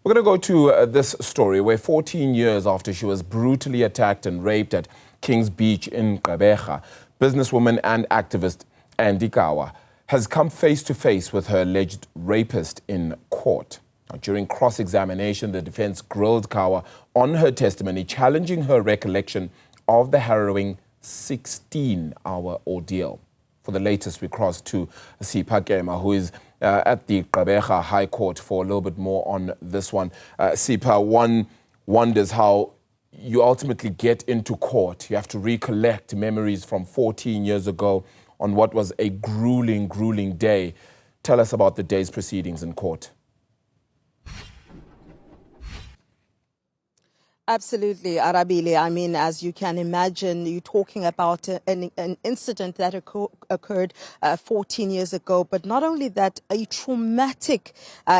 We're going to go to this story where 14 years after she was brutally attacked and raped at King's Beach in Gqeberha, businesswoman and activist Andy Kawa has come face to face with her alleged rapist in court. Now, during cross-examination, the defense grilled Kawa on her testimony, challenging her recollection of the harrowing 16-hour ordeal. For the latest, we cross to Sipha, Kema, who is at the Gqeberha High Court for a little bit more on this one. Sipha, one wonders how you ultimately get into court. You have to recollect memories from 14 years ago on what was a grueling, grueling day. Tell us about the day's proceedings in court. Absolutely, Arabile. I mean, as you can imagine, you're talking about an incident that occurred 14 years ago, but not only that, a traumatic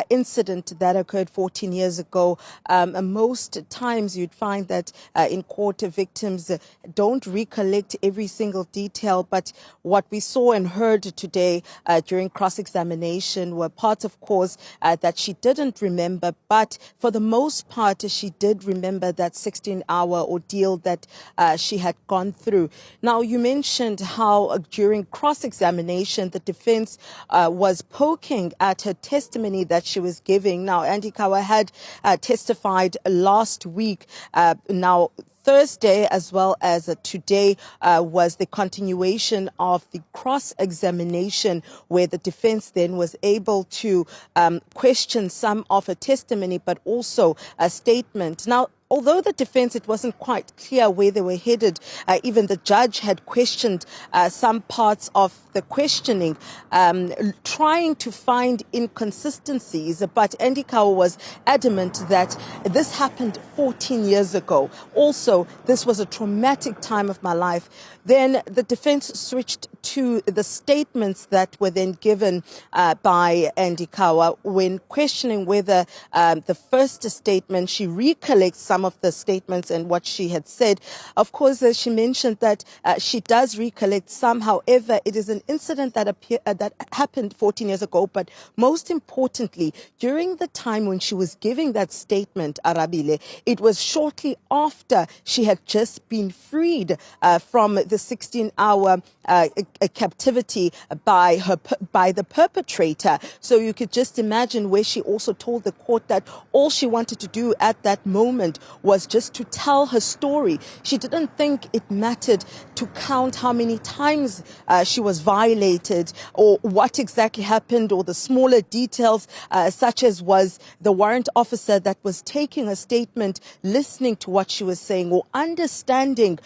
incident that occurred 14 years ago. Most times you'd find that in court, victims don't recollect every single detail, but what we saw and heard today during cross-examination were parts, of course, that she didn't remember, but for the most part, she did remember that 16-hour ordeal that she had gone through. Now, you mentioned how during cross-examination, the defense was poking at her testimony that she was giving. Now, Andy Kawa had testified last week. Now, Thursday as well as today was the continuation of the cross-examination where the defense then was able to question some of her testimony, but also a statement. Now, although the defense, it wasn't quite clear where they were headed, even the judge had questioned some parts of the questioning, trying to find inconsistencies. But Andy Kawa was adamant that this happened 14 years ago. Also, this was a traumatic time of my life. Then the defense switched to the statements that were then given by Andy Kawa when questioning whether the first statement, she recollects some of the statements and what she had said. Of course, she mentioned that she does recollect some. However, it is an incident that happened 14 years ago. But most importantly, during the time when she was giving that statement, Arabile, it was shortly after she had just been freed from the 16-hour captivity by the perpetrator. So you could just imagine where she also told the court that all she wanted to do at that moment was just to tell her story. She didn't think it mattered to count how many times she was violated or what exactly happened or the smaller details, such as was the warrant officer that was taking a statement, listening to what she was saying or understanding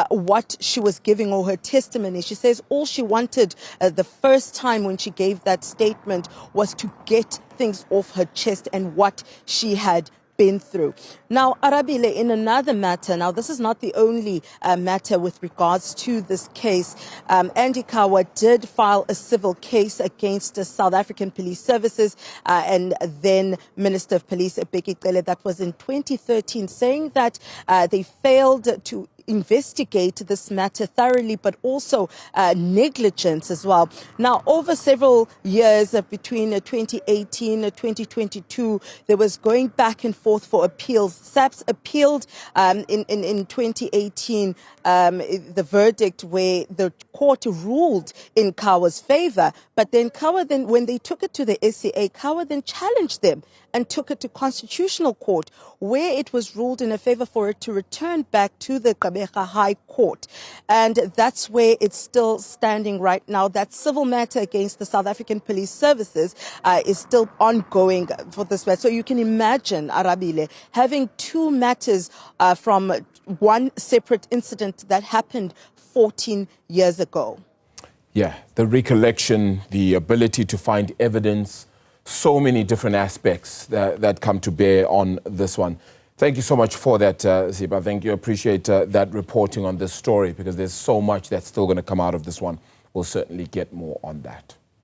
what she was giving or her testimony. She says all she wanted the first time when she gave that statement was to get things off her chest and what she had been through. Now, Arabile, in another matter, now this is not the only matter with regards to this case. Andy Kawa did file a civil case against the South African Police Services and then Minister of Police Gqeberha. That was in 2013, saying that they failed to investigate this matter thoroughly, but also negligence as well. Now, over several years, between 2018 and 2022, there was going back and forth for appeals. SAPS appealed in 2018 the verdict where the court ruled in Kawa's favor, but then Kawa, when they took it to the SCA, Kawa then challenged them and took it to Constitutional Court, where it was ruled in a favor for it to return back to the Gqeberha High Court. And that's where it's still standing right now. That civil matter against the South African Police Services is still ongoing for this matter. So you can imagine, Arabile, having two matters from one separate incident that happened 14 years ago. Yeah, the recollection, the ability to find evidence, so many different aspects that come to bear on this one. Thank you so much for that, Sipha. Thank you. Appreciate that reporting on this story, because there's so much that's still going to come out of this one. We'll certainly get more on that.